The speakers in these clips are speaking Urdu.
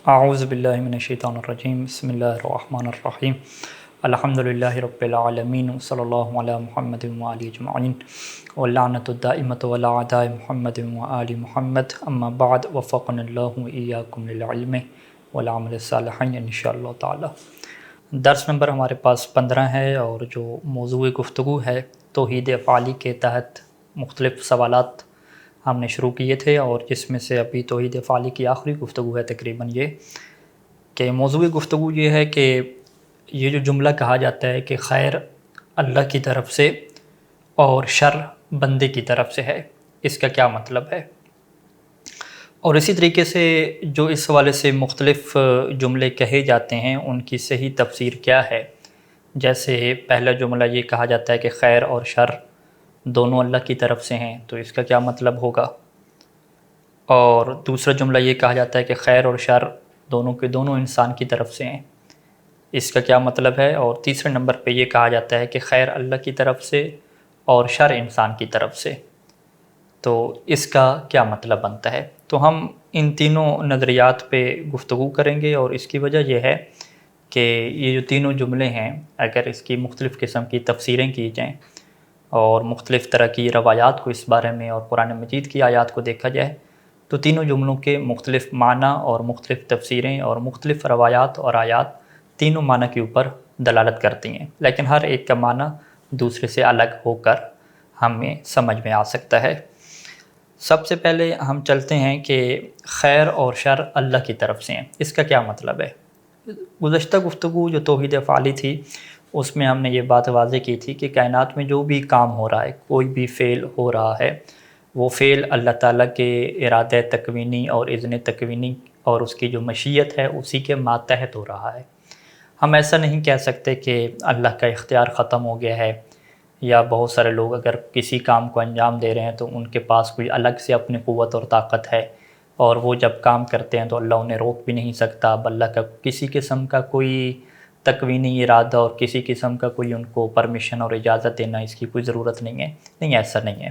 اعوذ باللہ من الشیطان الرجیم بسم اللہ الرحمن الرحیم الحمدللہ رب العالمین صلی اللہ علی محمد وآلہ اجمعین واللعنۃ الدائمۃ علی اعداء محمد وآل محمد اما بعد وفقنا اللہ وإیاکم للعلم والعمل الصالح انشاءاللہ تعالی۔ درس نمبر ہمارے پاس 15 ہے اور جو موضوع گفتگو ہے توحید افعالی کے تحت مختلف سوالات ہم نے شروع کیے تھے، اور جس میں سے ابھی توحید افعالی کی آخری گفتگو ہے تقریباً یہ کہ موضوع گفتگو یہ ہے کہ یہ جو جملہ کہا جاتا ہے کہ خیر اللہ کی طرف سے اور شر بندے کی طرف سے ہے، اس کا کیا مطلب ہے؟ اور اسی طریقے سے جو اس حوالے سے مختلف جملے کہے جاتے ہیں ان کی صحیح تفسیر کیا ہے؟ جیسے پہلا جملہ یہ کہا جاتا ہے کہ خیر اور شر دونوں اللہ کی طرف سے ہیں، تو اس کا کیا مطلب ہوگا؟ اور دوسرا جملہ یہ کہا جاتا ہے کہ خیر اور شر دونوں کے دونوں انسان کی طرف سے ہیں، اس کا کیا مطلب ہے؟ اور تیسرے نمبر پہ یہ کہا جاتا ہے کہ خیر اللہ کی طرف سے اور شر انسان کی طرف سے، تو اس کا کیا مطلب بنتا ہے؟ تو ہم ان تینوں نظریات پہ گفتگو کریں گے، اور اس کی وجہ یہ ہے کہ یہ جو تینوں جملے ہیں اگر اس کی مختلف قسم کی تفسیریں کی جائیں اور مختلف طرح کی روایات کو اس بارے میں اور قرآن مجید کی آیات کو دیکھا جائے تو تینوں جملوں کے مختلف معنی اور مختلف تفسیریں اور مختلف روایات اور آیات تینوں معنی کے اوپر دلالت کرتی ہیں، لیکن ہر ایک کا معنی دوسرے سے الگ ہو کر ہمیں سمجھ میں آ سکتا ہے۔ سب سے پہلے ہم چلتے ہیں کہ خیر اور شر اللہ کی طرف سے ہیں، اس کا کیا مطلب ہے؟ گزشتہ گفتگو جو توحید افعالی تھی اس میں ہم نے یہ بات واضح کی تھی کہ کائنات میں جو بھی کام ہو رہا ہے، کوئی بھی فعل ہو رہا ہے، وہ فعل اللہ تعالیٰ کے ارادہ تکوینی اور اذن تکوینی اور اس کی جو مشیت ہے اسی کے ماتحت ہو رہا ہے۔ ہم ایسا نہیں کہہ سکتے کہ اللہ کا اختیار ختم ہو گیا ہے، یا بہت سارے لوگ اگر کسی کام کو انجام دے رہے ہیں تو ان کے پاس کوئی الگ سے اپنی قوت اور طاقت ہے، اور وہ جب کام کرتے ہیں تو اللہ انہیں روک بھی نہیں سکتا۔ اب اللہ کا کسی قسم کا کوئی تکوینی ارادہ اور کسی قسم کا کوئی ان کو پرمیشن اور اجازت دینا اس کی کوئی ضرورت نہیں ہے، نہیں ایسا نہیں ہے۔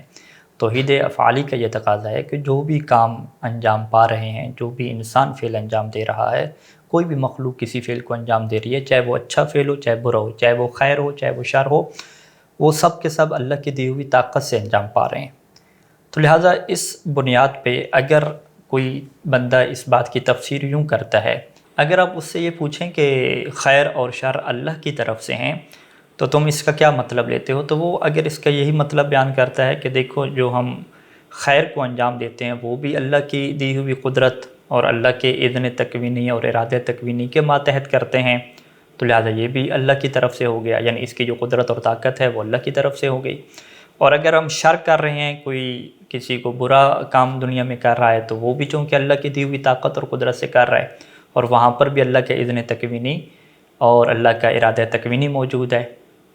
توحید افعالی کا یہ تقاضا ہے کہ جو بھی کام انجام پا رہے ہیں، جو بھی انسان فعل انجام دے رہا ہے، کوئی بھی مخلوق کسی فعل کو انجام دے رہی ہے، چاہے وہ اچھا فعل ہو چاہے برا ہو، چاہے وہ خیر ہو چاہے وہ شر ہو، وہ سب کے سب اللہ کی دی ہوئی طاقت سے انجام پا رہے ہیں۔ تو لہٰذا اس بنیاد پہ اگر کوئی بندہ اس بات کی تفسیر یوں کرتا ہے، اگر آپ اس سے یہ پوچھیں کہ خیر اور شر اللہ کی طرف سے ہیں تو تم اس کا کیا مطلب لیتے ہو، تو وہ اگر اس کا یہی مطلب بیان کرتا ہے کہ دیکھو جو ہم خیر کو انجام دیتے ہیں وہ بھی اللہ کی دی ہوئی قدرت اور اللہ کے اذن تکوینی اور ارادہ تکوینی کے ماتحت کرتے ہیں، تو لہٰذا یہ بھی اللہ کی طرف سے ہو گیا، یعنی اس کی جو قدرت اور طاقت ہے وہ اللہ کی طرف سے ہو گئی۔ اور اگر ہم شر کر رہے ہیں، کوئی کسی کو برا کام دنیا میں کر رہا ہے تو وہ بھی چونکہ اللہ کی دی ہوئی طاقت اور قدرت سے کر رہا ہے، اور وہاں پر بھی اللہ کے اذن تکوینی اور اللہ کا ارادہ تکوینی موجود ہے،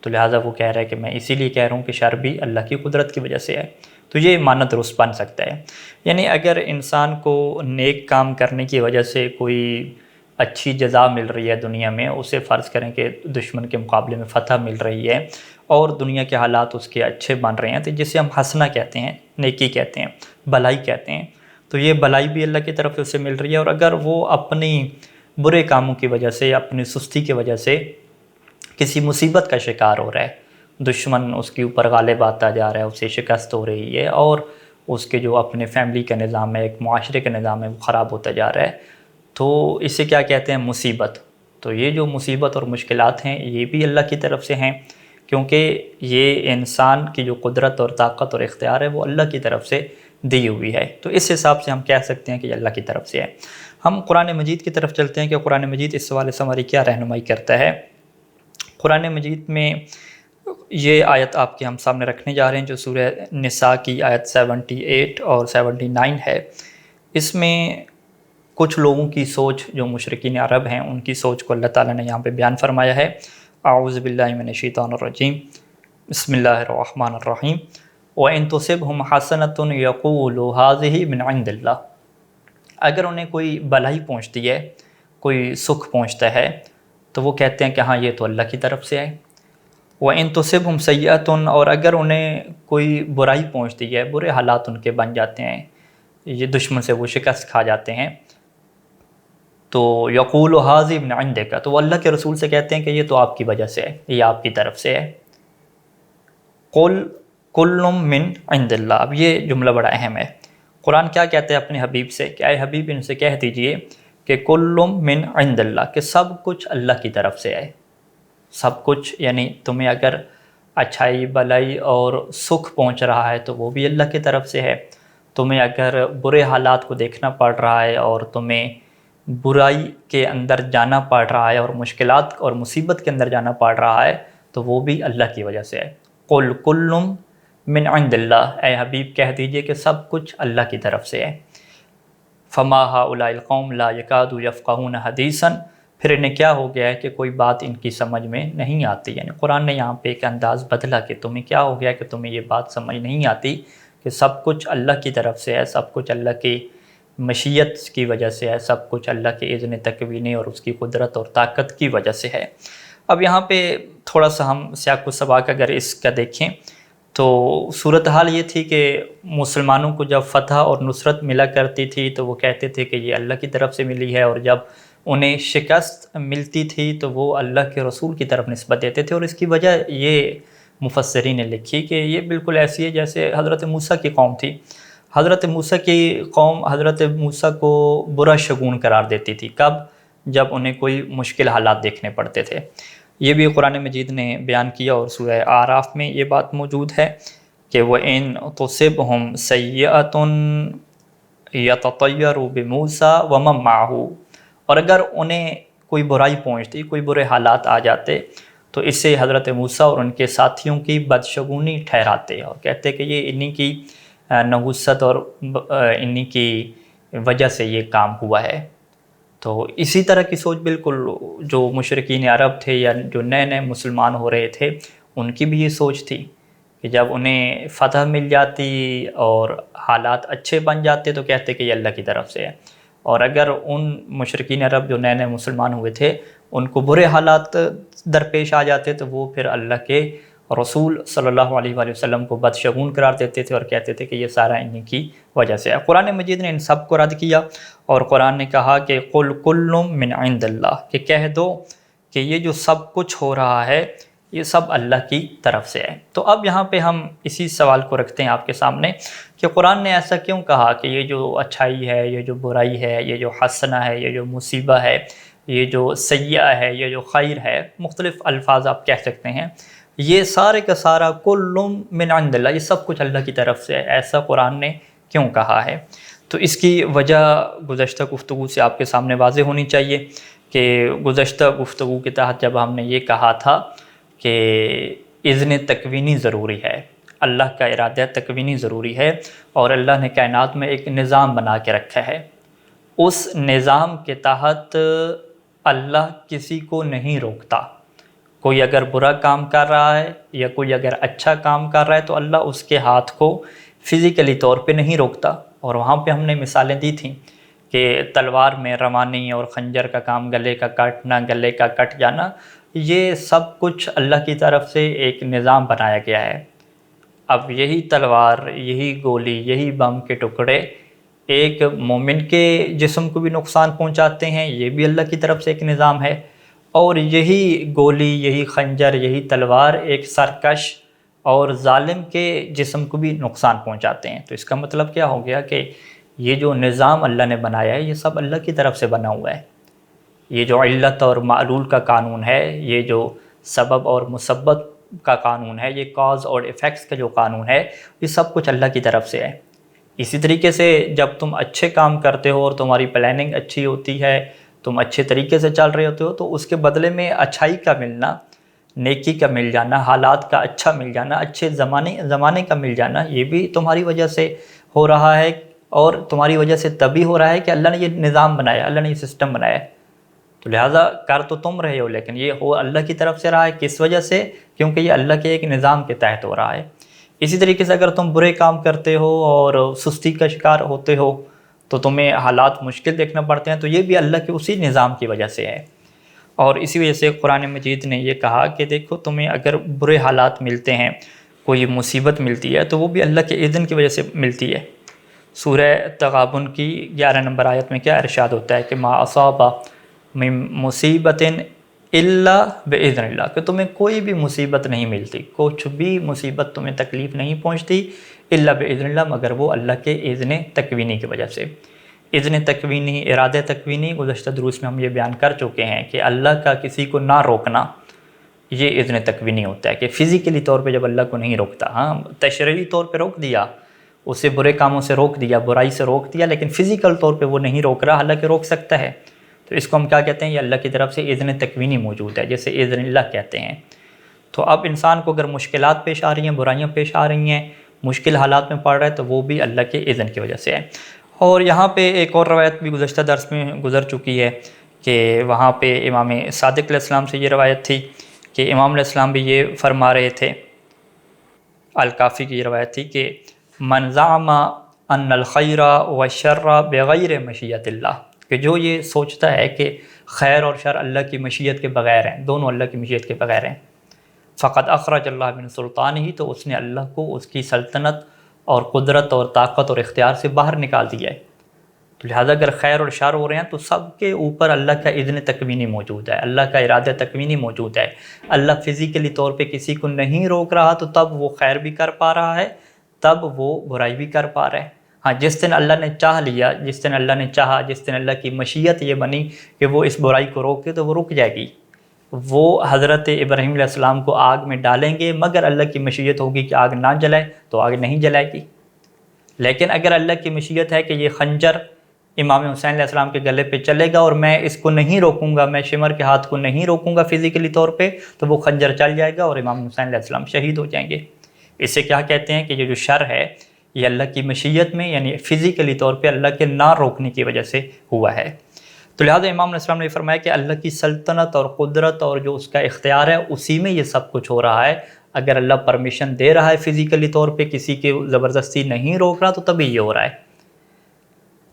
تو لہٰذا وہ کہہ رہا ہے کہ میں اسی لیے کہہ رہا ہوں کہ شر بھی اللہ کی قدرت کی وجہ سے ہے۔ تو یہ معنی درست بن سکتا ہے، یعنی اگر انسان کو نیک کام کرنے کی وجہ سے کوئی اچھی جزا مل رہی ہے دنیا میں، اسے فرض کریں کہ دشمن کے مقابلے میں فتح مل رہی ہے اور دنیا کے حالات اس کے اچھے بن رہے ہیں، تو جسے ہم حسنہ کہتے ہیں، نیکی کہتے ہیں، بھلائی کہتے ہیں، تو یہ بھلائی بھی اللہ کی طرف سے اسے مل رہی ہے۔ اور اگر وہ اپنی برے کاموں کی وجہ سے، اپنی سستی کی وجہ سے کسی مصیبت کا شکار ہو رہا ہے، دشمن اس کے اوپر غالب آتا جا رہا ہے، اسے شکست ہو رہی ہے، اور اس کے جو اپنے فیملی کا نظام ہے، ایک معاشرے کا نظام ہے، وہ خراب ہوتا جا رہا ہے، تو اسے کیا کہتے ہیں؟ مصیبت۔ تو یہ جو مصیبت اور مشکلات ہیں یہ بھی اللہ کی طرف سے ہیں، کیونکہ یہ انسان کی جو قدرت اور طاقت اور اختیار ہے وہ اللہ کی طرف سے دی ہوئی ہے، تو اس حساب سے ہم کہہ سکتے ہیں کہ یہ اللہ کی طرف سے ہے۔ ہم قرآن مجید کی طرف چلتے ہیں کہ قرآن مجید اس حوالے سے ہماری کیا رہنمائی کرتا ہے۔ قرآن مجید میں یہ آیت آپ کے ہم سامنے رکھنے جا رہے ہیں جو سورہ نساء کی آیت 78 اور 79 ہے۔ اس میں کچھ لوگوں کی سوچ جو مشرکین عرب ہیں ان کی سوچ کو اللہ تعالیٰ نے یہاں پہ بیان فرمایا ہے۔ اعوذ باللہ من الشیطان الرجیم بسم اللہ الرحمن الرحیم وَإِن تُصِبْهُمْ حَسَنَةٌ يَقُولُوا هَٰذِهِ مِنْ عِنْدِ اللَّهِ، اگر انہیں کوئی بھلائی پہنچتی ہے، کوئی سکھ پہنچتا ہے تو وہ کہتے ہیں کہ ہاں یہ تو اللہ کی طرف سے ہے۔ وَإِن تُصِبْهُمْ سَيِّئَةٌ، اور اگر انہیں کوئی برائی پہنچتی ہے، برے حالات ان کے بن جاتے ہیں، یہ دشمن سے وہ شکست کھا جاتے ہیں، تو یقول ھذا من عندک، تو وہ اللہ کے رسول سے کہتے ہیں کہ یہ تو آپ کی وجہ سے ہے، یہ آپ کی طرف سے ہے۔ قل کل من عند اللہ، اب یہ جملہ بڑا اہم ہے۔ قرآن کیا کہتے ہیں اپنے حبیب سے کہ اے حبیب ان سے کہہ دیجئے کہ کل من عند اللہ، کہ سب کچھ اللہ کی طرف سے ہے۔ سب کچھ یعنی تمہیں اگر اچھائی بلائی اور سکھ پہنچ رہا ہے تو وہ بھی اللہ کی طرف سے ہے، تمہیں اگر برے حالات کو دیکھنا پڑ رہا ہے اور تمہیں برائی کے اندر جانا پڑ رہا ہے اور مشکلات اور مصیبت کے اندر جانا پڑ رہا ہے تو وہ بھی اللہ کی وجہ سے ہے۔ قل کل من عند اللہ، اے حبیب کہہ دیجئے کہ سب کچھ اللہ کی طرف سے ہے۔ فما هؤلاء القوم لا يكادوا يفقهون حدیثا، پھر انہیں کیا ہو گیا ہے کہ کوئی بات ان کی سمجھ میں نہیں آتی، یعنی قرآن نے یہاں پہ ایک انداز بدلا کہ تمہیں کیا ہو گیا کہ تمہیں یہ بات سمجھ نہیں آتی کہ سب کچھ اللہ کی طرف سے ہے، سب کچھ اللہ کی مشیت کی وجہ سے ہے، سب کچھ اللہ کے اذن تکوینی اور اس کی قدرت اور طاقت کی وجہ سے ہے۔ اب یہاں پہ تھوڑا سا ہم سیاق و سباق اگر اس کا دیکھیں تو صورتحال یہ تھی کہ مسلمانوں کو جب فتح اور نصرت ملا کرتی تھی تو وہ کہتے تھے کہ یہ اللہ کی طرف سے ملی ہے، اور جب انہیں شکست ملتی تھی تو وہ اللہ کے رسول کی طرف نسبت دیتے تھے، اور اس کی وجہ یہ مفسرین نے لکھی کہ یہ بالکل ایسی ہے جیسے حضرت موسیٰ کی قوم تھی۔ حضرت موسیٰ کی قوم حضرت موسیٰ کو برا شگون قرار دیتی تھی، کب؟ جب انہیں کوئی مشکل حالات دیکھنے پڑتے تھے۔ یہ بھی قرآن مجید نے بیان کیا، اور سورہ اعراف میں یہ بات موجود ہے کہ وَإِن تُصِبْهُمْ سَيِّئَةٌ يَتَطَيَّرُوا بِمُوسَىٰ وَمَن مَّعَهُ، اور اگر انہیں کوئی برائی پہنچتی، کوئی برے حالات آ جاتے تو اسے حضرت موسیٰ اور ان کے ساتھیوں کی بدشگونی ٹھہراتے اور کہتے کہ یہ انہی کی نحوست اور انہی کی وجہ سے یہ کام ہوا ہے۔ تو اسی طرح کی سوچ بالکل جو مشرکین عرب تھے یا جو نئے نئے مسلمان ہو رہے تھے ان کی بھی یہ سوچ تھی کہ جب انہیں فتح مل جاتی اور حالات اچھے بن جاتے تو کہتے کہ یہ اللہ کی طرف سے ہے، اور اگر ان مشرکین عرب جو نئے نئے مسلمان ہوئے تھے ان کو برے حالات درپیش آ جاتے تو وہ پھر اللہ کے رسول صلی اللہ علیہ وآلہ وسلم کو بدشگون قرار دیتے تھے اور کہتے تھے کہ یہ سارا انہی کی وجہ سے ہے۔ قرآن مجید نے ان سب کو رد کیا، اور قرآن نے کہا کہ قل کل من عند اللہ، کہ کہہ دو کہ یہ جو سب کچھ ہو رہا ہے یہ سب اللہ کی طرف سے ہے۔ تو اب یہاں پہ ہم اسی سوال کو رکھتے ہیں آپ کے سامنے کہ قرآن نے ایسا کیوں کہا کہ یہ جو اچھائی ہے، یہ جو برائی ہے، یہ جو حسنہ ہے، یہ جو مصیبہ ہے، یہ جو سیئہ ہے، یہ جو خیر ہے، مختلف الفاظ آپ کہہ سکتے ہیں، یہ سارے کا سارا کل من عند اللہ، یہ سب کچھ اللہ کی طرف سے ہے، ایسا قرآن نے کیوں کہا ہے؟ تو اس کی وجہ گزشتہ گفتگو سے آپ کے سامنے واضح ہونی چاہیے کہ گزشتہ گفتگو کے تحت جب ہم نے یہ کہا تھا کہ اذن تکوینی ضروری ہے، اللہ کا ارادہ تکوینی ضروری ہے، اور اللہ نے کائنات میں ایک نظام بنا کے رکھا ہے، اس نظام کے تحت اللہ کسی کو نہیں روکتا۔ کوئی اگر برا کام کر رہا ہے یا کوئی اگر اچھا کام کر رہا ہے تو اللہ اس کے ہاتھ کو فزیکلی طور پہ نہیں روکتا، اور وہاں پہ ہم نے مثالیں دی تھیں کہ تلوار میں روانی اور خنجر کا کام، گلے کا کاٹنا، گلے کا کٹ جانا، یہ سب کچھ اللہ کی طرف سے ایک نظام بنایا گیا ہے۔ اب یہی تلوار، یہی گولی، یہی بم کے ٹکڑے ایک مومن کے جسم کو بھی نقصان پہنچاتے ہیں، یہ بھی اللہ کی طرف سے ایک نظام ہے، اور یہی گولی، یہی خنجر، یہی تلوار ایک سرکش اور ظالم کے جسم کو بھی نقصان پہنچاتے ہیں۔ تو اس کا مطلب کیا ہو گیا کہ یہ جو نظام اللہ نے بنایا ہے یہ سب اللہ کی طرف سے بنا ہوا ہے۔ یہ جو علت اور معلول کا قانون ہے، یہ جو سبب اور مسبب کا قانون ہے، یہ کاز اور ایفیکٹس کا جو قانون ہے، یہ سب کچھ اللہ کی طرف سے ہے۔ اسی طریقے سے جب تم اچھے کام کرتے ہو اور تمہاری پلاننگ اچھی ہوتی ہے، تم اچھے طریقے سے چل رہے ہوتے ہو، تو اس کے بدلے میں اچھائی کا ملنا، نیکی کا مل جانا، حالات کا اچھا مل جانا، اچھے زمانے کا مل جانا، یہ بھی تمہاری وجہ سے ہو رہا ہے، اور تمہاری وجہ سے تبھی ہو رہا ہے کہ اللہ نے یہ نظام بنایا، اللہ نے یہ سسٹم بنایا ہے۔ تو لہٰذا کر تو تم رہے ہو، لیکن یہ ہو اللہ کی طرف سے رہا ہے۔ کس وجہ سے؟ کیونکہ یہ اللہ کے ایک نظام کے تحت ہو رہا ہے۔ اسی طریقے سے اگر تم برے کام کرتے ہو اور سستی کا شکار ہوتے ہو تو تمہیں حالات مشکل دیکھنا پڑتے ہیں، تو یہ بھی اللہ کے اسی نظام کی وجہ سے ہے۔ اور اسی وجہ سے قرآن مجید نے یہ کہا کہ دیکھو تمہیں اگر برے حالات ملتے ہیں، کوئی مصیبت ملتی ہے، تو وہ بھی اللہ کے اذن کی وجہ سے ملتی ہے۔ سورہ تغابن کی 11 نمبر آیت میں کیا ارشاد ہوتا ہے کہ ما اصاب من مصیبت الا باذن اللہ، کہ تمہیں کوئی بھی مصیبت نہیں ملتی، کچھ بھی مصیبت تمہیں تکلیف نہیں پہنچتی الا باذن اللہ، مگر وہ اللہ کے اذن تکوینی کی وجہ سے۔ اذن تکوینی، ارادہ تکوینی گزشتہ دروس میں ہم یہ بیان کر چکے ہیں کہ اللہ کا کسی کو نہ روکنا یہ اذن تکوینی ہوتا ہے، کہ فزیکلی طور پہ جب اللہ کو نہیں روکتا، ہاں تشریعی طور پہ روک دیا، اسے برے کاموں سے روک دیا، برائی سے روک دیا، لیکن فزیکل طور پہ وہ نہیں روک رہا، حالانکہ روک سکتا ہے، تو اس کو ہم کیا کہتے ہیں؟ یہ اللہ کی طرف سے اذن تکوینی موجود ہے، جیسے اذن اللہ کہتے ہیں۔ تو اب انسان کو اگر مشکلات پیش آ رہی ہیں، برائیاں پیش آ رہی ہیں، مشکل حالات میں پڑ رہا ہے، تو وہ بھی اللہ کے اذن کی وجہ سے ہے۔ اور یہاں پہ ایک اور روایت بھی گزشتہ درس میں گزر چکی ہے کہ وہاں پہ امام صادق علیہ السلام سے یہ روایت تھی کہ امام علیہ السلام بھی یہ فرما رہے تھے، الکافی کی یہ روایت تھی کہ من زعم ان الخیر والشر بغیر مشیت اللہ، کہ جو یہ سوچتا ہے کہ خیر اور شر اللہ کی مشیت کے بغیر ہیں، دونوں اللہ کی مشیت کے بغیر ہیں، فقط اخرج اللہ من سلطان ہی، تو اس نے اللہ کو اس کی سلطنت اور قدرت اور طاقت اور اختیار سے باہر نکال دیا ہے۔ تو لہٰذا اگر خیر اور شر ہو رہے ہیں تو سب کے اوپر اللہ کا اذن تکوینی موجود ہے، اللہ کا ارادہ تکوینی موجود ہے۔ اللہ فزیکلی طور پہ کسی کو نہیں روک رہا تو تب وہ خیر بھی کر پا رہا ہے، تب وہ برائی بھی کر پا رہا ہے۔ ہاں جس دن اللہ نے چاہ لیا، جس دن اللہ نے چاہا، جس دن اللہ کی مشیت یہ بنی کہ وہ اس برائی کو روکے تو وہ رک جائے گی۔ وہ حضرت ابراہیم علیہ السلام کو آگ میں ڈالیں گے، مگر اللہ کی مشیت ہوگی کہ آگ نہ جلائے تو آگ نہیں جلائے گی۔ لیکن اگر اللہ کی مشیت ہے کہ یہ خنجر امام حسین علیہ السلام کے گلے پہ چلے گا اور میں اس کو نہیں روکوں گا، میں شمر کے ہاتھ کو نہیں روکوں گا فزیکلی طور پہ، تو وہ خنجر چل جائے گا اور امام حسین علیہ السلام شہید ہو جائیں گے۔ اسے کیا کہتے ہیں کہ یہ جو شر ہے یہ اللہ کی مشیت میں، یعنی فزیکلی طور پہ اللہ کے نہ روکنے کی وجہ سے ہوا ہے۔ تو لہٰذا امام علیہ السلام نے فرمایا کہ اللہ کی سلطنت اور قدرت اور جو اس کا اختیار ہے اسی میں یہ سب کچھ ہو رہا ہے۔ اگر اللہ پرمیشن دے رہا ہے فزیکلی طور پہ، کسی کے زبردستی نہیں روک رہا، تو تبھی یہ ہو رہا ہے۔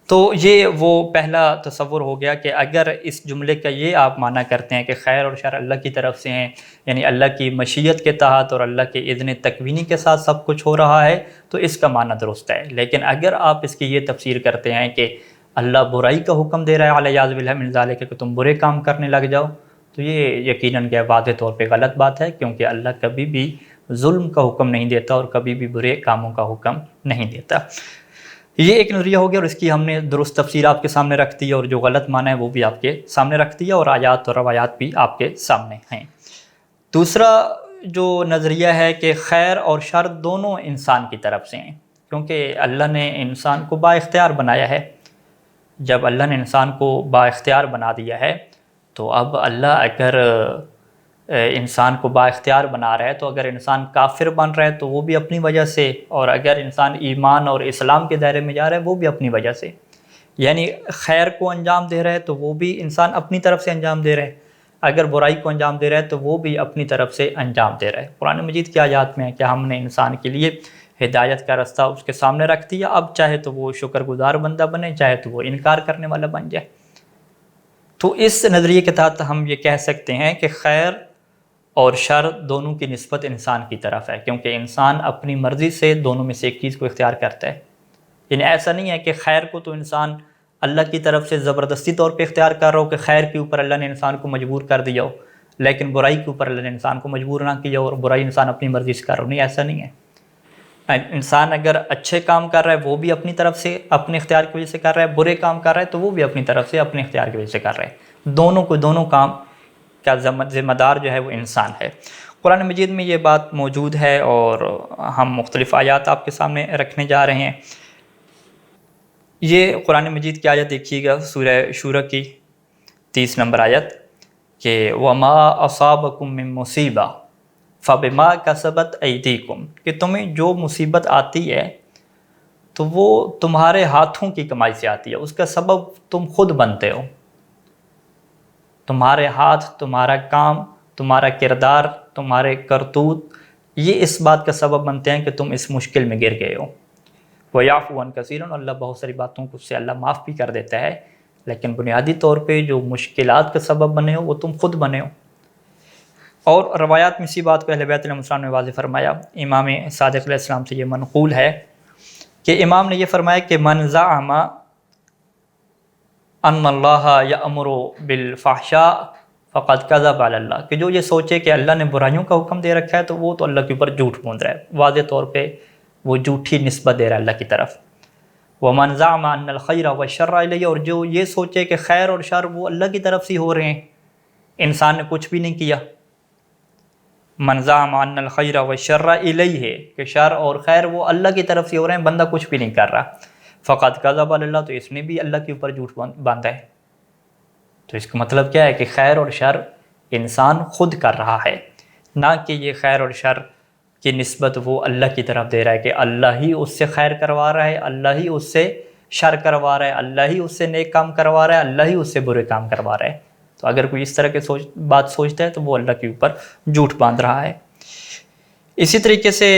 تو یہ وہ پہلا تصور ہو گیا کہ اگر اس جملے کا یہ آپ معنی کرتے ہیں کہ خیر اور شر اللہ کی طرف سے ہیں، یعنی اللہ کی مشیت کے تحت اور اللہ کے اذن تکوینی کے ساتھ سب کچھ ہو رہا ہے، تو اس کا معنی درست ہے۔ لیکن اگر آپ اس کی یہ تفسیر کرتے ہیں کہ اللہ برائی کا حکم دے رہا ہے علیہ باللہ من ذالک، کہ تم برے کام کرنے لگ جاؤ، تو یہ یقیناً کہ واضح طور پہ غلط بات ہے، کیونکہ اللہ کبھی بھی ظلم کا حکم نہیں دیتا اور کبھی بھی برے کاموں کا حکم نہیں دیتا۔ یہ ایک نظریہ ہو گیا اور اس کی ہم نے درست تفسیر آپ کے سامنے رکھ دی، اور جو غلط معنی ہے وہ بھی آپ کے سامنے رکھ دیا، اور آیات اور روایات بھی آپ کے سامنے ہیں۔ دوسرا جو نظریہ ہے کہ خیر اور شر دونوں انسان کی طرف سے ہیں، کیونکہ اللہ نے انسان کو با اختیار بنایا ہے۔ جب اللہ نے انسان کو با اختیار بنا دیا ہے تو اب اللہ اگر انسان کو با اختیار بنا رہا ہے، تو اگر انسان کافر بن رہا ہے تو وہ بھی اپنی وجہ سے، اور اگر انسان ایمان اور اسلام کے دائرے میں جا رہا ہے وہ بھی اپنی وجہ سے، یعنی خیر کو انجام دے رہا ہے تو وہ بھی انسان اپنی طرف سے انجام دے رہا ہے، اگر برائی کو انجام دے رہا ہے تو وہ بھی اپنی طرف سے انجام دے رہا ہے۔ قرآن مجید کی آیات میں ہے کہ ہم نے انسان کے لیے ہدایت کا رستہ اس کے سامنے رکھ دیا، اب چاہے تو وہ شکر گزار بندہ بنے، چاہے تو وہ انکار کرنے والا بن جائے۔ تو اس نظریے کے تحت ہم یہ کہہ سکتے ہیں کہ خیر اور شر دونوں کی نسبت انسان کی طرف ہے، کیونکہ انسان اپنی مرضی سے دونوں میں سے ایک چیز کو اختیار کرتا ہے۔ یعنی ایسا نہیں ہے کہ خیر کو تو انسان اللہ کی طرف سے زبردستی طور پہ اختیار کر رہا ہو، کہ خیر کے اوپر اللہ نے انسان کو مجبور کر دیا ہو، لیکن برائی کے اوپر اللہ نے انسان کو مجبور نہ کیا اور برائی انسان اپنی مرضی سے کر رہا ہو۔ نہیں، ایسا نہیں ہے۔ انسان اگر اچھے کام کر رہا ہے وہ بھی اپنی طرف سے اپنے اختیار کی وجہ سے کر رہا ہے، برے کام کر رہا ہے تو وہ بھی اپنی طرف سے اپنے اختیار کی وجہ سے کر رہا ہے۔ دونوں کام کا ذمہ دار جو ہے وہ انسان ہے۔ قرآن مجید میں یہ بات موجود ہے، اور ہم مختلف آیات آپ کے سامنے رکھنے جا رہے ہیں۔ یہ قرآن مجید کی آیت دیکھیے گا، سورہ شورى کی 30 نمبر آیت، کہ وَمَا أَصَابَكُم مِّن مُّصِيبَةٍ فَبِمَا كَسَبَتْ أَيْدِيكُمْ، کہ تمہیں جو مصیبت آتی ہے تو وہ تمہارے ہاتھوں کی کمائی سے آتی ہے، اس کا سبب تم خود بنتے ہو۔ تمہارے ہاتھ، تمہارا کام، تمہارا کردار، تمہارے کرتوت، یہ اس بات کا سبب بنتے ہیں کہ تم اس مشکل میں گر گئے ہو۔ وَيَعْفُو عَن كَثِيرٍ، اللہ بہت ساری باتوں کو اس سے اللہ معاف بھی کر دیتا ہے، لیکن بنیادی طور پہ جو مشکلات کا سبب بنے ہو وہ تم خود بنے ہو۔ اور روایات میں اسی بات کو اہل بیت علیہ السلام نے واضح فرمایا۔ امام صادق علیہ السلام سے یہ منقول ہے کہ امام نے یہ فرمایا کہ من زعم ان اللہ یأمر بالفحشاء فقد کذب علی اللہ، کہ جو یہ سوچے کہ اللہ نے برائیوں کا حکم دے رکھا ہے تو وہ تو اللہ کے اوپر جھوٹ بول رہا ہے، واضح طور پہ وہ جھوٹی نسبت دے رہا ہے اللہ کی طرف۔ ومن زعم ان الخیر والشر الیہ، اور جو یہ سوچے کہ خیر اور شر وہ اللہ کی طرف سے ہو رہے ہیں، انسان نے کچھ بھی نہیں کیا۔ من زعم ان الخیر والشر الیہ، کہ شر اور خیر وہ اللہ کی طرف سے ہو رہے ہیں، بندہ کچھ بھی نہیں کر رہا، فقد کذب علی اللہ، تو اس نے بھی اللہ کے اوپر جھوٹ باندھا ہے۔ تو اس کا مطلب کیا ہے کہ خیر اور شر انسان خود کر رہا ہے، نہ کہ یہ خیر اور شر کی نسبت وہ اللہ کی طرف دے رہا ہے کہ اللہ ہی اس سے خیر کروا رہا ہے، اللہ ہی اس سے شر کروا رہا ہے، اللہ ہی اس سے نیک کام کروا رہا ہے، اللہ ہی اس سے برے کام کروا رہا ہے۔ تو اگر کوئی اس طرح کی بات سوچتا ہے تو وہ اللہ کے اوپر جھوٹ باندھ رہا ہے۔ اسی طریقے سے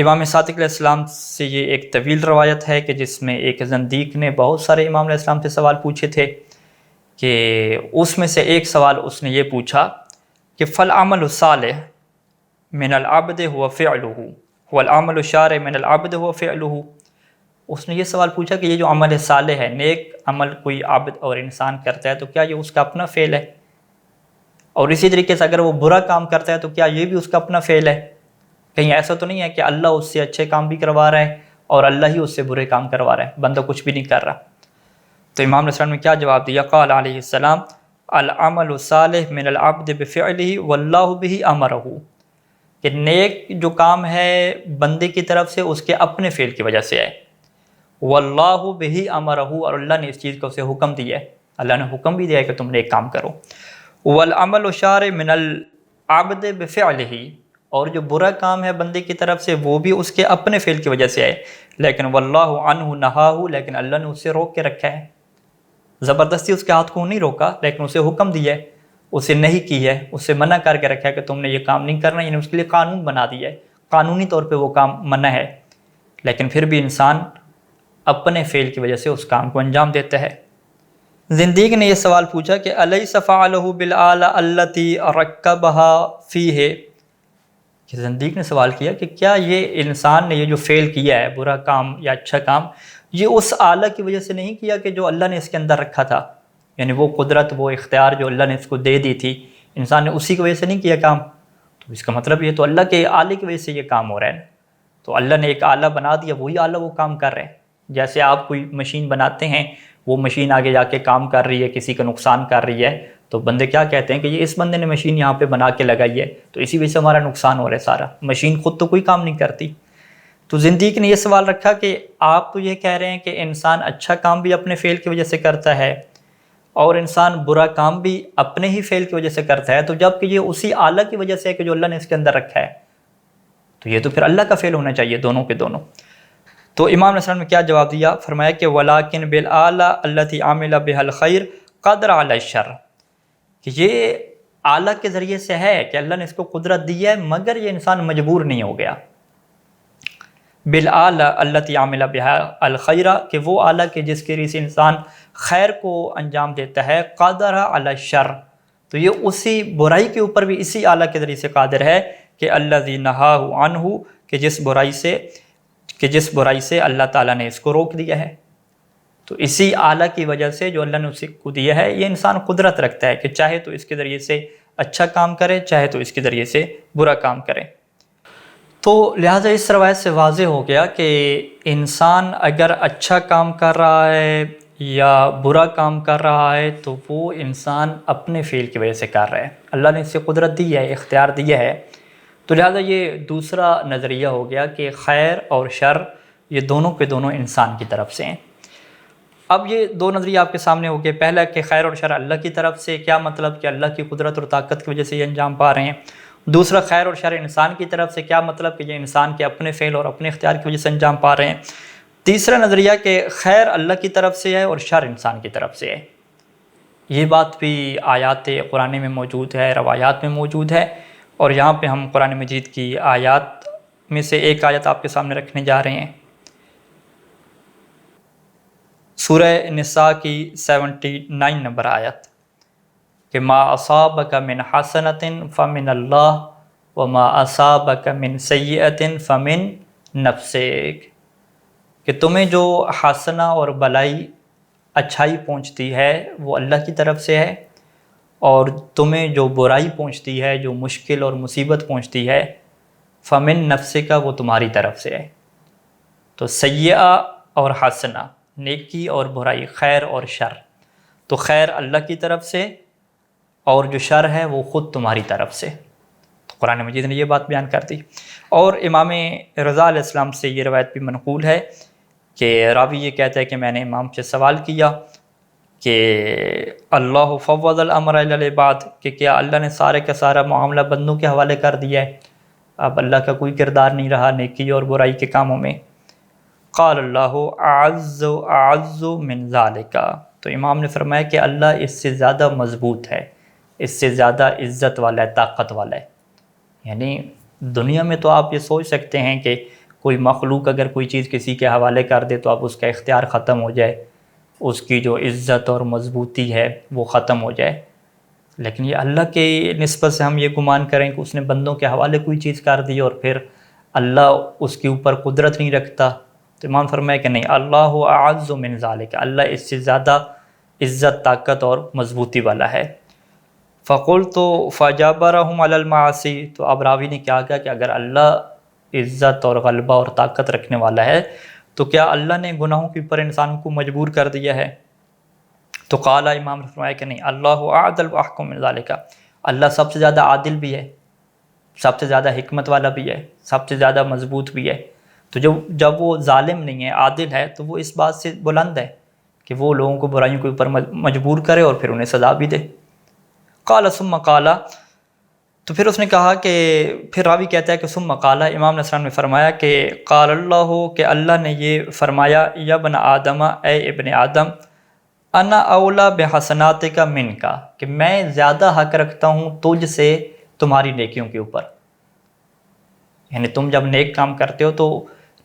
امام صادق علیہ السلام سے یہ ایک طویل روایت ہے کہ جس میں ایک زندیق نے بہت سارے امام علیہ السلام سے سوال پوچھے تھے، کہ اس میں سے ایک سوال اس نے یہ پوچھا کہ فالعمل الصالح من العبد هو فعله والعمل الشارع من العبد هو فعله۔ اس نے یہ سوال پوچھا کہ یہ جو عمل صالح ہے، نیک عمل کوئی عبد اور انسان کرتا ہے تو کیا یہ اس کا اپنا فعل ہے؟ اور اسی طریقے سے اگر وہ برا کام کرتا ہے تو کیا یہ بھی اس کا اپنا فعل ہے؟ کہیں ایسا تو نہیں ہے کہ اللہ اس سے اچھے کام بھی کروا رہا ہے اور اللہ ہی اس سے برے کام کروا رہا ہے، بندہ کچھ بھی نہیں کر رہا۔ تو امام علیہ السلام نے کیا جواب دیا؟ قال علیہ السلام العمل الصالح من العبد بفعلہ واللہ بہ امرہ، کہ نیک جو کام ہے بندے کی طرف سے اس کے اپنے فعل کی وجہ سے ہے، واللہ بہ امرہ، اور اللہ نے اس چیز کو اسے حکم دیا ہے، اللہ نے حکم بھی دیا ہے کہ تم نیک کام کرو۔ والعمل الشارع من العبد بفعلہ، اور جو برا کام ہے بندے کی طرف سے وہ بھی اس کے اپنے فعل کی وجہ سے ہے، لیکن واللہ عنہ نہاہ، لیکن اللہ نے اسے روک کے رکھا ہے، زبردستی اس کے ہاتھ کو نہیں روکا لیکن اسے حکم دیا ہے، اسے نہیں کی ہے، اسے منع کر کے رکھا ہے کہ تم نے یہ کام نہیں کرنا، یعنی اس کے لیے قانون بنا دیا ہے، قانونی طور پہ وہ کام منع ہے، لیکن پھر بھی انسان اپنے فعل کی وجہ سے اس کام کو انجام دیتا ہے۔ زندیق نے یہ سوال پوچھا کہ الیس فعلہ بالآلہ التی رکبها فیہ، کہ زندیق نے سوال کیا کہ کیا یہ انسان نے یہ جو فعل کیا ہے، برا کام یا اچھا کام، یہ اس آلہ کی وجہ سے نہیں کیا کہ جو اللہ نے اس کے اندر رکھا تھا، یعنی وہ قدرت، وہ اختیار جو اللہ نے اس کو دے دی تھی، انسان نے اسی کی وجہ سے نہیں کیا کام؟ تو اس کا مطلب یہ تو اللہ کے آلے کی وجہ سے یہ کام ہو رہا ہے، تو اللہ نے ایک آلہ بنا دیا، وہی آلہ وہ کام کر رہے ہیں۔ جیسے آپ کوئی مشین بناتے ہیں، وہ مشین آگے جا کے کام کر رہی ہے، کسی کا نقصان کر رہی ہے، تو بندے کیا کہتے ہیں کہ یہ اس بندے نے مشین یہاں پہ بنا کے لگائی ہے تو اسی وجہ سے ہمارا نقصان ہو رہا ہے سارا، مشین خود تو کوئی کام نہیں کرتی۔ تو زندیق نے یہ سوال رکھا کہ آپ تو یہ کہہ رہے ہیں کہ انسان اچھا کام بھی اپنے فعل کی وجہ سے کرتا ہے اور انسان برا کام بھی اپنے ہی فعل کی وجہ سے کرتا ہے، تو جب کہ یہ اسی آلہ کی وجہ سے ہے کہ جو اللہ نے اس کے اندر رکھا ہے، تو یہ تو پھر اللہ کا فعل ہونا چاہیے دونوں کے دونوں۔ تو امام علیہ السلام نے کیا جواب دیا؟ فرمایا کہ وَلَٰكِنْ بِالْآلَةِ الَّتِي عَمِلَ بِهَا الْخَيْرُ قَدْرَ عَلَى الشَّرِّ، کہ یہ آلہ کے ذریعے سے ہے کہ اللہ نے اس کو قدرت دی ہے مگر یہ انسان مجبور نہیں ہو گیا۔ بالآلہ التی عاملہ بہا الخیر، کہ وہ آلہ کہ جس کے ذریعے سے انسان خیر کو انجام دیتا ہے، قادر علی الشر، تو یہ اسی برائی کے اوپر بھی اسی آلہ کے ذریعے سے قادر ہے کہ الذی نہاہ عنہ، کہ جس برائی سے اللہ تعالیٰ نے اس کو روک دیا ہے۔ تو اسی آلہ کی وجہ سے جو اللہ نے اسے کو دیا ہے، یہ انسان قدرت رکھتا ہے کہ چاہے تو اس کے ذریعے سے اچھا کام کرے، چاہے تو اس کے ذریعے سے برا کام کرے۔ تو لہٰذا اس روایت سے واضح ہو گیا کہ انسان اگر اچھا کام کر رہا ہے یا برا کام کر رہا ہے تو وہ انسان اپنے فعل کی وجہ سے کر رہا ہے، اللہ نے اسے قدرت دی ہے، اختیار دیا ہے۔ تو لہٰذا یہ دوسرا نظریہ ہو گیا کہ خیر اور شر یہ دونوں کے دونوں انسان کی طرف سے ہیں۔ اب یہ دو نظریہ آپ کے سامنے ہو گئے، پہلا کہ خیر اور شر اللہ کی طرف سے، کیا مطلب کہ اللہ کی قدرت اور طاقت کی وجہ سے یہ انجام پا رہے ہیں۔ دوسرا خیر اور شر انسان کی طرف سے، کیا مطلب کہ یہ انسان کے اپنے فعل اور اپنے اختیار کی وجہ سے انجام پا رہے ہیں۔ تیسرا نظریہ کہ خیر اللہ کی طرف سے ہے اور شر انسان کی طرف سے ہے۔ یہ بات بھی آیات قرآن میں موجود ہے، روایات میں موجود ہے، اور یہاں پہ ہم قرآن مجید کی آیات میں سے ایک آیت آپ کے سامنے رکھنے جا رہے ہیں، سورہ نساء کی 79 نمبر آیت، کہ ما اصابک من حسنۃ فمن اللہ وما اصابک من سیئۃ فمن نفسک، کہ تمہیں جو حسنہ اور بلائی اچھائی پہنچتی ہے وہ اللہ کی طرف سے ہے، اور تمہیں جو برائی پہنچتی ہے، جو مشکل اور مصیبت پہنچتی ہے، فمن نفسک وہ تمہاری طرف سے ہے۔ تو سیئہ اور حسنہ، نیکی اور برائی، خیر اور شر، تو خیر اللہ کی طرف سے اور جو شر ہے وہ خود تمہاری طرف سے۔ تو قرآن مجید نے یہ بات بیان کر دی۔ اور امام رضا علیہ السلام سے یہ روایت بھی منقول ہے کہ راوی یہ کہتا ہے کہ میں نے امام سے سوال کیا کہ اللہ فوض الامر الی العباد، کہ کیا اللہ نے سارے کا سارا معاملہ بندوں کے حوالے کر دیا ہے، اب اللہ کا کوئی کردار نہیں رہا نیکی اور برائی کے کاموں میں؟ قال اللہ اعز اعز من ذالک، تو امام نے فرمایا کہ اللہ اس سے زیادہ مضبوط ہے، اس سے زیادہ عزت والا ہے، طاقت والا ہے۔ یعنی دنیا میں تو آپ یہ سوچ سکتے ہیں کہ کوئی مخلوق اگر کوئی چیز کسی کے حوالے کر دے تو اب اس کا اختیار ختم ہو جائے، اس کی جو عزت اور مضبوطی ہے وہ ختم ہو جائے، لیکن یہ اللہ کے نسبت سے ہم یہ گمان کریں کہ اس نے بندوں کے حوالے کوئی چیز کر دی اور پھر اللہ اس کے اوپر قدرت نہیں رکھتا، تو امام فرمایا کہ نہیں، اللہ اعز من ذالک، اللہ اس سے زیادہ عزت، طاقت اور مضبوطی والا ہے۔ فقلت فجابرہم علی المعاصی، تو اب راوی نے کیا کہا کہ اگر اللہ عزت اور غلبہ اور طاقت رکھنے والا ہے تو کیا اللہ نے گناہوں کے اوپر انسان کو مجبور کر دیا ہے؟ تو قال، امام نے فرمایا کہ نہیں، اللہ اعدل واحکم من ذالک، اللہ سب سے زیادہ عادل بھی ہے، سب سے زیادہ حکمت والا بھی ہے، سب سے زیادہ مضبوط بھی ہے۔ تو جب وہ ظالم نہیں ہے، عادل ہے، تو وہ اس بات سے بلند ہے کہ وہ لوگوں کو برائیوں کے اوپر مجبور کرے اور پھر انہیں سزا بھی دے۔ قال ثم قال، تو پھر اس نے کہا کہ، پھر راوی کہتا ہے کہ ثم قال، امام علیہ السلام نے فرمایا کہ قال اللہ، کہ اللہ نے یہ فرمایا، یا ابن آدم، اے ابن آدم، انا اولا بحسناتک منک، کہ میں زیادہ حق رکھتا ہوں تجھ سے تمہاری نیکیوں کے اوپر۔ یعنی تم جب نیک کام کرتے ہو تو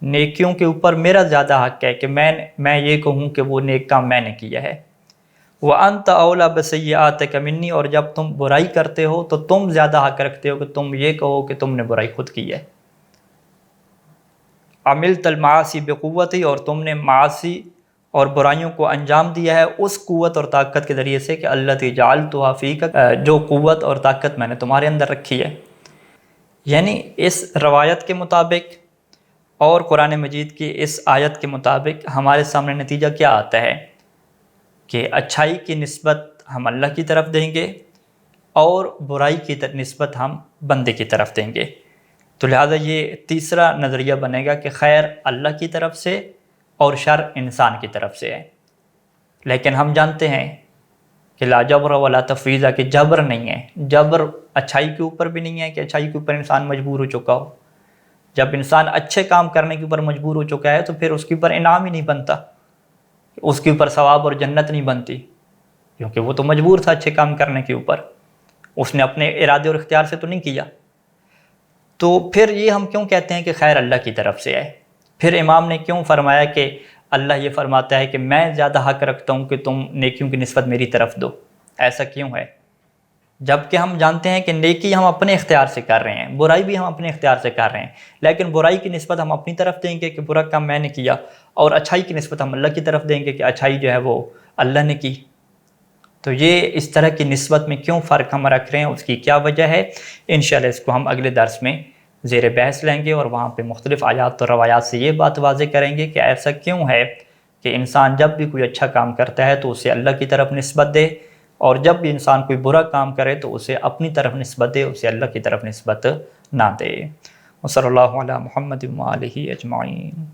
نیکیوں کے اوپر میرا زیادہ حق ہے کہ میں یہ کہوں کہ وہ نیک کام میں نے کیا ہے۔ وَأَنْتَ أَوْلَى بِسَيِّئَاتِكَ مِنِّي، اور جب تم برائی کرتے ہو تو تم زیادہ حق رکھتے ہو کہ تم یہ کہو کہ تم نے برائی خود کی ہے۔ عَمِلْتَ الْمَعَاصِي بِقُوَّتِي، اور تم نے معاصی اور برائیوں کو انجام دیا ہے اس قوت اور طاقت کے ذریعے سے کہ الَّتِي جَعَلْتُهَا فِيكَ، جو قوت اور طاقت میں نے تمہارے اندر رکھی ہے۔ یعنی اس روایت کے مطابق اور قرآن مجید کی اس آیت کے مطابق ہمارے سامنے نتیجہ کیا آتا ہے کہ اچھائی کی نسبت ہم اللہ کی طرف دیں گے اور برائی کی نسبت ہم بندے کی طرف دیں گے۔ تو لہٰذا یہ تیسرا نظریہ بنے گا کہ خیر اللہ کی طرف سے اور شر انسان کی طرف سے ہے۔ لیکن ہم جانتے ہیں کہ لا جبر ولا تفویض، کہ جبر نہیں ہے، جبر اچھائی کے اوپر بھی نہیں ہے کہ اچھائی کے اوپر انسان مجبور ہو چکا ہو۔ جب انسان اچھے کام کرنے کے اوپر مجبور ہو چکا ہے تو پھر اس کے اوپر انعام ہی نہیں بنتا، اس کے اوپر ثواب اور جنت نہیں بنتی، کیونکہ وہ تو مجبور تھا اچھے کام کرنے کے اوپر، اس نے اپنے ارادے اور اختیار سے تو نہیں کیا۔ تو پھر یہ ہم کیوں کہتے ہیں کہ خیر اللہ کی طرف سے ہے؟ پھر امام نے کیوں فرمایا کہ اللہ یہ فرماتا ہے کہ میں زیادہ حق رکھتا ہوں کہ تم نیکیوں کی نسبت میری طرف دو؟ ایسا کیوں ہے؟ جبکہ ہم جانتے ہیں کہ نیکی ہم اپنے اختیار سے کر رہے ہیں، برائی بھی ہم اپنے اختیار سے کر رہے ہیں، لیکن برائی کی نسبت ہم اپنی طرف دیں گے کہ برا کام میں نے کیا، اور اچھائی کی نسبت ہم اللہ کی طرف دیں گے کہ اچھائی جو ہے وہ اللہ نے کی۔ تو یہ اس طرح کی نسبت میں کیوں فرق ہم رکھ رہے ہیں، اس کی کیا وجہ ہے؟ انشاءاللہ اس کو ہم اگلے درس میں زیر بحث لیں گے، اور وہاں پہ مختلف آیات اور روایات سے یہ بات واضح کریں گے کہ ایسا کیوں ہے کہ انسان جب بھی کوئی اچھا کام کرتا ہے تو اسے اللہ کی طرف نسبت دے، اور جب بھی انسان کوئی برا کام کرے تو اسے اپنی طرف نسبت دے، اسے اللہ کی طرف نسبت نہ دے۔ وصلی اللہ علی محمد و آلہ اجمعین۔